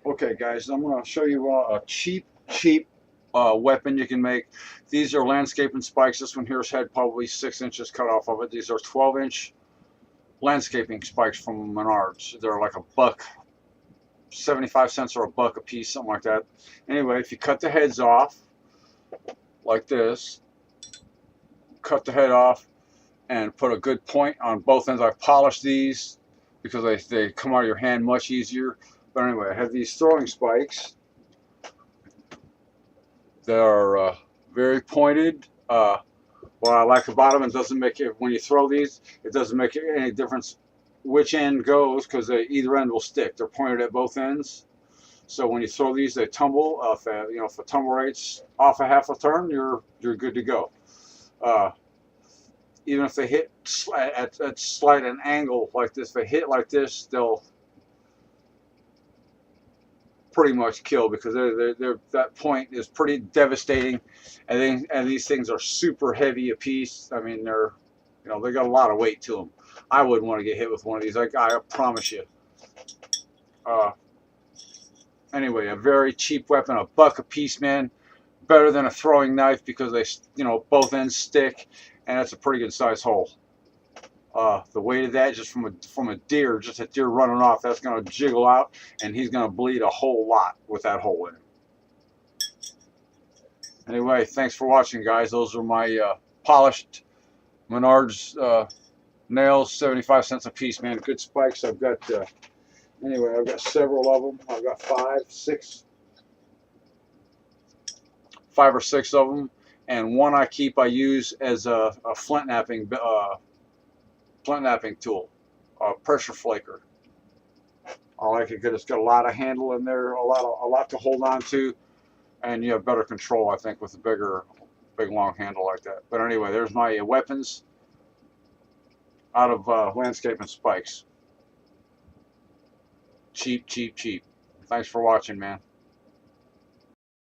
Okay, guys, I'm going to show you a cheap weapon you can make. These are landscaping spikes. This one here's had probably 6 inches cut off of it. These are 12-inch landscaping spikes from Menards. They're like a buck, 75 cents or a buck a piece, something like that. Anyway, if you cut the heads off like this, cut the head off and put a good point on both ends. I've polished these because they come out of your hand much easier. But anyway, I have these throwing spikes. They are very pointed. What I like about them, it doesn't make it, when you throw these, it doesn't make any difference which end goes because either end will stick. They're pointed at both ends. So when you throw these, they tumble. If the tumble rate's off a half a turn, you're good to go. Even if they hit at slight an angle like this, if they hit like this, they'll pretty much kill because that point is pretty devastating, and these things are super heavy a piece. I mean, they got a lot of weight to them. I wouldn't want to get hit with one of these. I promise you. Anyway, a very cheap weapon, a buck a piece, man. Better than a throwing knife because both ends stick, and it's a pretty good size hole. The weight of that just from a deer, just a deer running off, that's going to jiggle out, and he's going to bleed a whole lot with that hole in him. Anyway, thanks for watching, guys. Those are my polished Menards nails, 75 cents a piece, man. Good spikes. I've got several of them. I've got 5 or 6 of them, and one I use as a flint knapping tool, pressure flaker. I like it because it's got a lot of handle in there, a lot to hold on to, and you have better control, I think, with a big long handle like that. But anyway, there's my weapons out of landscaping spikes. Cheap, cheap, cheap. Thanks for watching, man.